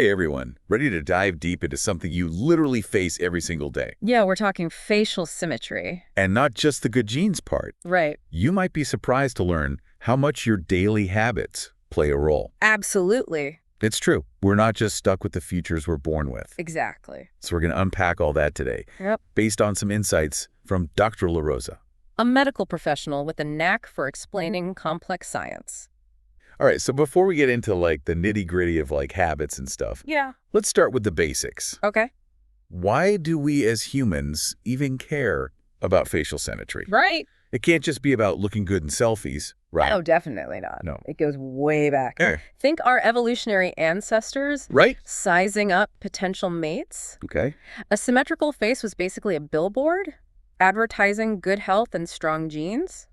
Hey everyone, ready to dive deep into something you literally face every single day? Yeah, we're talking facial symmetry. And not just the good genes part. Right. You might be surprised to learn how much your daily habits play a role. Absolutely. It's true. We're not just stuck with the features we're born with. Exactly. So we're going to unpack all that today, Yep. based on some insights from Dr. Rosa. A medical professional with a knack for explaining complex science. All right, so before we get into the nitty-gritty of habits and stuff, Yeah. let's start with the basics. Okay. Why do we as humans even care about facial symmetry? Right. It can't just be about looking good in selfies, right? No, definitely not. No. It goes way back. Yeah. Think our evolutionary ancestors Right? sizing up potential mates. Okay. A symmetrical face was basically a billboard advertising good health and strong genes.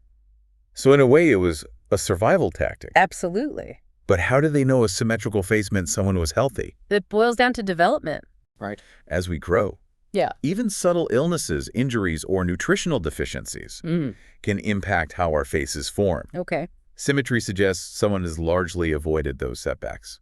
So in a way, it was a survival tactic. Absolutely. But how did they know a symmetrical face meant someone was healthy? It boils down to development. Right. As we grow. Yeah. Even subtle illnesses, injuries, or nutritional deficiencies can impact how our faces form. Okay. Symmetry suggests someone has largely avoided those setbacks.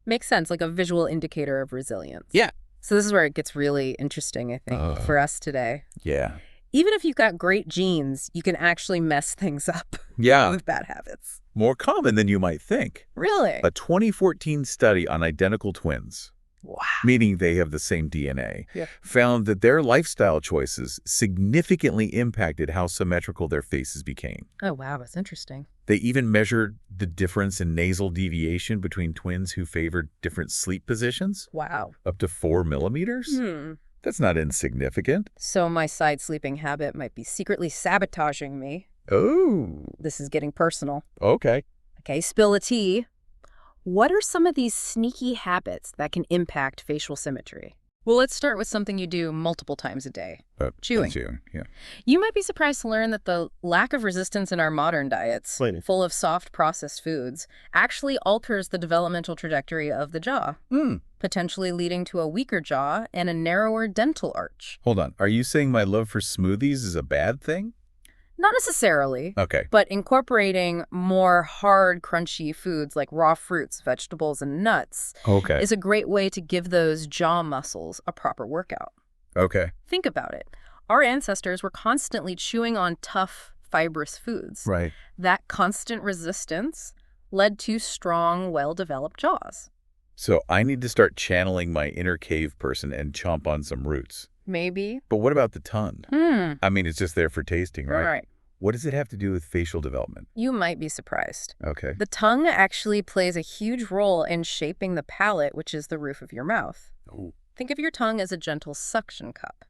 Makes sense, like a visual indicator of resilience. Yeah. So this is where it gets really interesting, I think, for us today. Yeah. Even if you've got great genes, you can actually mess things up Yeah. with bad habits. More common than you might think. Really? A 2014 study on identical twins, Wow. meaning they have the same DNA, Yeah. found that their lifestyle choices significantly impacted how symmetrical their faces became. Oh, wow, that's interesting. They even measured the difference in nasal deviation between twins who favored different sleep positions, Wow. up to 4 millimeters. That's not insignificant. So my side sleeping habit might be secretly sabotaging me. Oh, This is getting personal. okay. Okay, spill a tea. What are some of these sneaky habits that can impact facial symmetry? Well, let's start with something you do multiple times a day. Chewing. Yeah. You might be surprised to learn that the lack of resistance in our modern diets, full of soft processed foods, actually alters the developmental trajectory of the jaw, potentially leading to a weaker jaw and a narrower dental arch. Hold on. Are you saying my love for smoothies is a bad thing? Not necessarily, Okay. but incorporating more hard, crunchy foods like raw fruits, vegetables, and nuts Okay. is a great way to give those jaw muscles a proper workout. Okay. Think about it. Our ancestors were constantly chewing on tough, fibrous foods. Right. That constant resistance led to strong, well-developed jaws. So I need to start channeling my inner cave person and chomp on some roots. Maybe. But what about the tongue? I mean, it's just there for tasting, right? Right. What does it have to do with facial development? You might be surprised. Okay. The tongue actually plays a huge role in shaping the palate, which is the roof of your mouth. Oh. Think of your tongue as a gentle suction cup.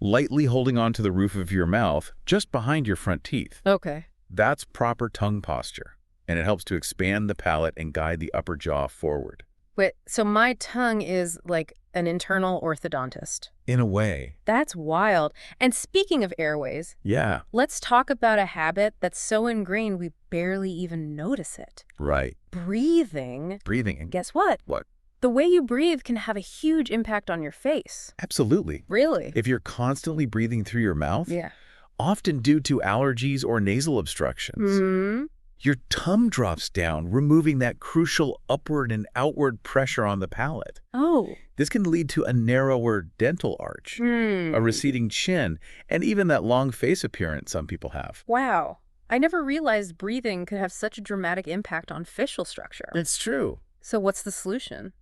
Lightly holding onto the roof of your mouth, just behind your front teeth. Okay. That's proper tongue posture, and it helps to expand the palate and guide the upper jaw forward. Wait, so my tongue is like an internal orthodontist. In a way. That's wild. And speaking of airways, Yeah. let's talk about a habit that's so ingrained we barely even notice it. Right. Breathing. Breathing. And Guess what? what? The way you breathe can have a huge impact on your face. Absolutely. Really? If you're constantly breathing through your mouth, Yeah. often due to allergies or nasal obstructions, your tongue drops down, removing that crucial upward and outward pressure on the palate. Oh. This can lead to a narrower dental arch, a receding chin, and even that long face appearance some people have. Wow. I never realized breathing could have such a dramatic impact on facial structure. It's true. So what's the solution?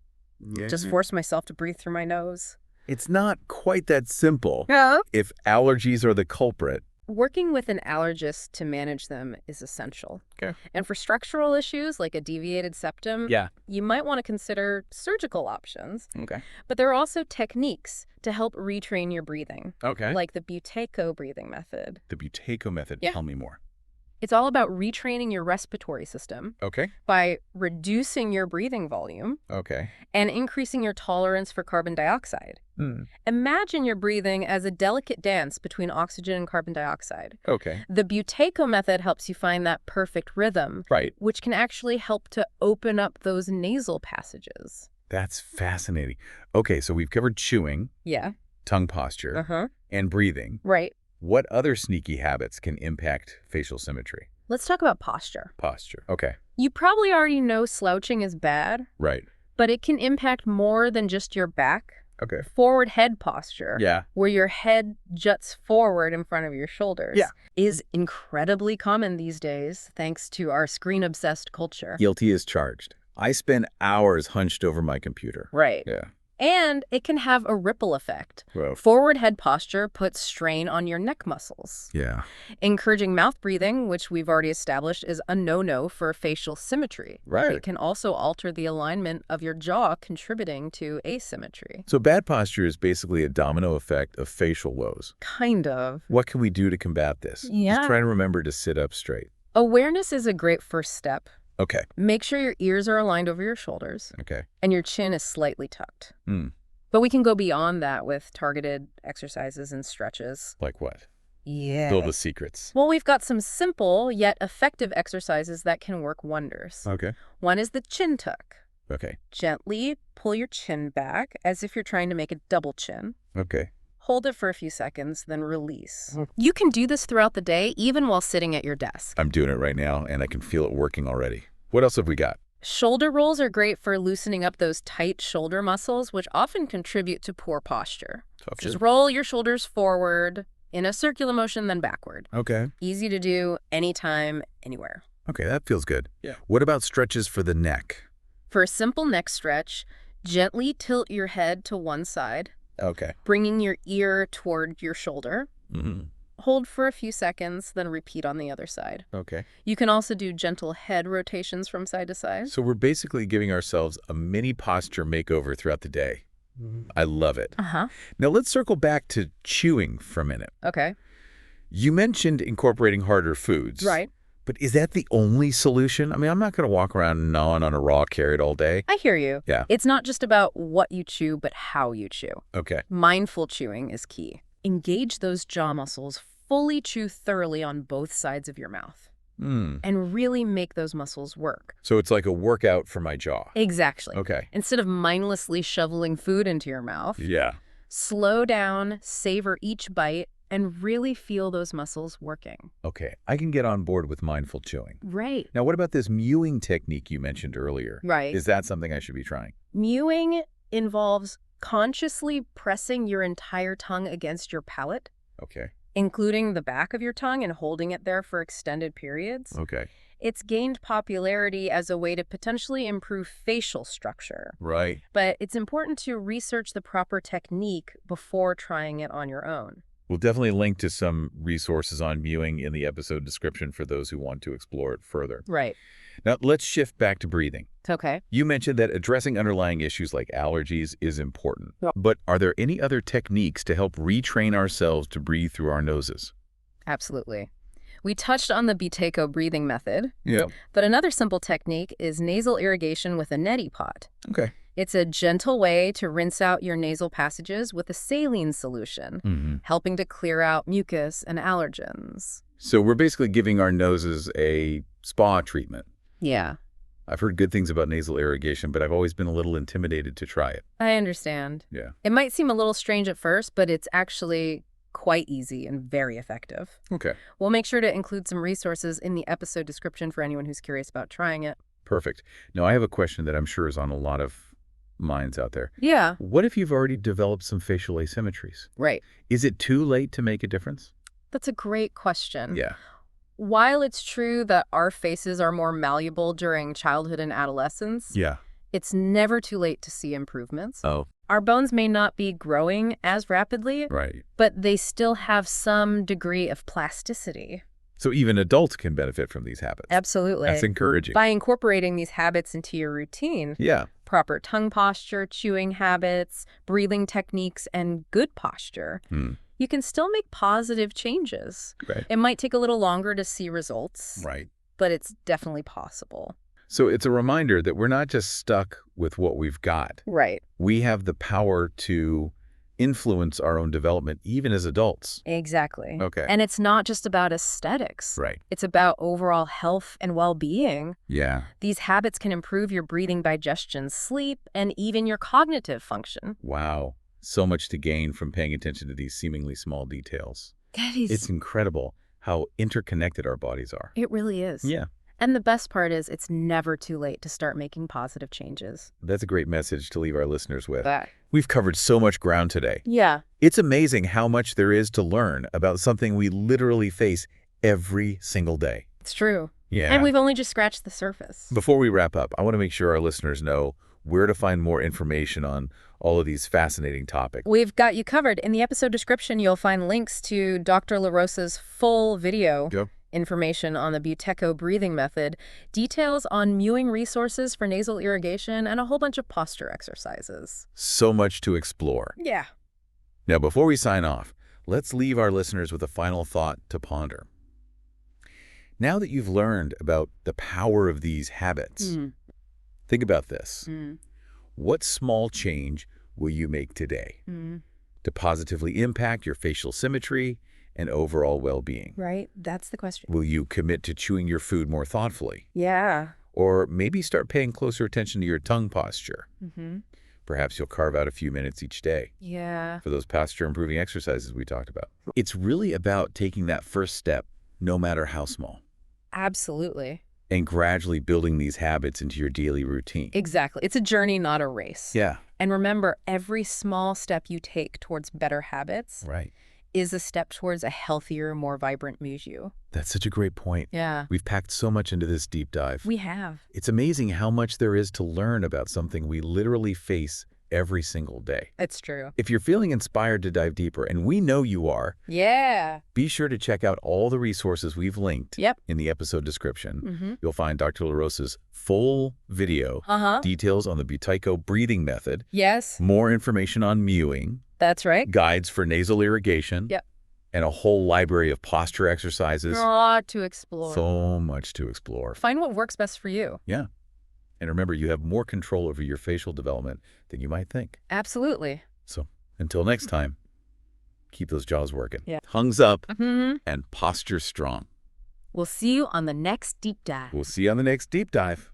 Yeah. Just force myself to breathe through my nose? It's not quite that simple. Yeah. If allergies are the culprit. Working with an allergist to manage them is essential. Okay. And for structural issues like a deviated septum, you might want to consider surgical options. Okay. But there are also techniques to help retrain your breathing, Okay. like the Buteyko breathing method. The Buteyko method. Yeah. Tell me more. It's all about retraining your respiratory system Okay. by reducing your breathing volume Okay. and increasing your tolerance for carbon dioxide. Imagine your breathing as a delicate dance between oxygen and carbon dioxide. Okay. The Buteyko method helps you find that perfect rhythm, Right. which can actually help to open up those nasal passages. That's fascinating. Okay, so we've covered chewing, Yeah. tongue posture, and breathing. Right. What other sneaky habits can impact facial symmetry? Let's talk about posture. Posture. Okay. You probably already know slouching is bad, Right. But it can impact more than just your back. Okay. Forward head posture, Yeah. where your head juts forward in front of your shoulders, is incredibly common these days, thanks to our screen-obsessed culture. Guilty as charged. I spend hours hunched over my computer. Right. Yeah. And it can have a ripple effect. Whoa. Forward head posture puts strain on your neck muscles. Yeah. Encouraging mouth breathing, which we've already established, is a no-no for facial symmetry. Right. It can also alter the alignment of your jaw, contributing to asymmetry. So bad posture is basically a domino effect of facial woes. Kind of. What can we do to combat this? Just try to remember to sit up straight. Awareness is a great first step. Okay. Make sure your ears are aligned over your shoulders. Okay. And your chin is slightly tucked. Mm. But we can go beyond that with targeted exercises and stretches. Like what? Yeah. Build the secrets. Well, we've got some simple yet effective exercises that can work wonders. Okay. One is the chin tuck. Okay. Gently pull your chin back as if you're trying to make a double chin. Okay. Hold it for a few seconds, then release. You can do this throughout the day, even while sitting at your desk. I'm doing it right now, and I can feel it working already. What else have we got? Shoulder rolls are great for loosening up those tight shoulder muscles, which often contribute to poor posture. Just roll your shoulders forward in a circular motion, then backward. Okay. Easy to do anytime, anywhere. Okay, that feels good. Yeah. What about stretches for the neck? For a simple neck stretch, gently tilt your head to one side, Okay. bringing your ear toward your shoulder. Mm-hmm. Hold for a few seconds, then repeat on the other side. Okay. You can also do gentle head rotations from side to side. So we're basically giving ourselves a mini posture makeover throughout the day. I love it. Uh-huh. Now let's circle back to chewing for a minute. Okay. You mentioned incorporating harder foods. Right. But is that the only solution? I mean, I'm not going to walk around gnawing on a raw carrot all day. I hear you. Yeah. It's not just about what you chew, but how you chew. Okay. Mindful chewing is key. Engage those jaw muscles, fully chew thoroughly on both sides of your mouth, and really make those muscles work. So it's like a workout for my jaw. Exactly. Okay. Instead of mindlessly shoveling food into your mouth, Yeah. slow down, savor each bite, and really feel those muscles working. Okay. I can get on board with mindful chewing. Right. Now, what about this mewing technique you mentioned earlier? Right. Is that something I should be trying? Mewing involves consciously pressing your entire tongue against your palate, Okay. including the back of your tongue, and holding it there for extended periods. Okay. It's gained popularity as a way to potentially improve facial structure. Right. But it's important to research the proper technique before trying it on your own. We'll definitely link to some resources on mewing in the episode description for those who want to explore it further. Right. Now, let's shift back to breathing. It's okay. You mentioned that addressing underlying issues like allergies is important. Yep. But are there any other techniques to help retrain ourselves to breathe through our noses? Absolutely. We touched on the Buteyko breathing method, Yeah. but another simple technique is nasal irrigation with a neti pot. Okay. It's a gentle way to rinse out your nasal passages with a saline solution, helping to clear out mucus and allergens. So we're basically giving our noses a spa treatment. Yeah, I've heard good things about nasal irrigation, but I've always been a little intimidated to try it. I understand. Yeah. It might seem a little strange at first, but it's actually quite easy and very effective. Okay. We'll make sure to include some resources in the episode description for anyone who's curious about trying it. Perfect. Now, I have a question that I'm sure is on a lot of minds out there. Yeah. What if you've already developed some facial asymmetries? Right. Is it too late to make a difference? That's a great question. Yeah. While it's true that our faces are more malleable during childhood and adolescence, Yeah. it's never too late to see improvements. Oh, Our bones may not be growing as rapidly, right. but they still have some degree of plasticity. So even adults can benefit from these habits. Absolutely. That's encouraging. By incorporating these habits into your routine, Yeah. proper tongue posture, chewing habits, breathing techniques, and good posture, you can still make positive changes. Right. It might take a little longer to see results, Right. but it's definitely possible. So it's a reminder that we're not just stuck with what we've got. Right. We have the power to influence our own development, even as adults. Exactly. Okay. And it's not just about aesthetics. Right. It's about overall health and well-being. Yeah. These habits can improve your breathing, digestion, sleep, and even your cognitive function. Wow. So much to gain from paying attention to these seemingly small details. It's incredible how interconnected our bodies are. It really is. Yeah. And the best part is it's never too late to start making positive changes. That's a great message to leave our listeners with. That. We've covered so much ground today. Yeah. It's amazing how much there is to learn about something we literally face every single day. It's true. Yeah. And we've only just scratched the surface. Before we wrap up, I want to make sure our listeners know where to find more information on all of these fascinating topics. We've got you covered. In the episode description, you'll find links to Dr. Rosa's full video. Yep. Information on the Buteco breathing method, details on mewing resources for nasal irrigation, and a whole bunch of posture exercises. So much to explore. Yeah. Now, before we sign off, let's leave our listeners with a final thought to ponder. Now that you've learned about the power of these habits, think about this. What small change will you make today to positively impact your facial symmetry and overall well-being? Right? That's the question. Will you commit to chewing your food more thoughtfully? Yeah. Or maybe start paying closer attention to your tongue posture? Perhaps you'll carve out a few minutes each day for those posture-improving exercises we talked about. It's really about taking that first step, no matter how small. Absolutely. And gradually building these habits into your daily routine. Exactly. It's a journey, not a race. Yeah. And remember, every small step you take towards better habits is a step towards a healthier, more vibrant milieu. That's such a great point. Yeah. We've packed so much into this deep dive. We have. It's amazing how much there is to learn about something we literally face every single day. It's true. If you're feeling inspired to dive deeper, and we know you are, be sure to check out all the resources we've linked in the episode description. You'll find Dr. Rosa's full video, details on the Buteco breathing method, more information on mewing, that's right, guides for nasal irrigation, and a whole library of posture exercises. A lot to explore. So much to explore. Find what works best for you. Yeah. And remember, you have more control over your facial development than you might think. Absolutely. So until next time, keep those jaws working. Tongues up and posture strong. We'll see you on the next deep dive. We'll see you on the next deep dive.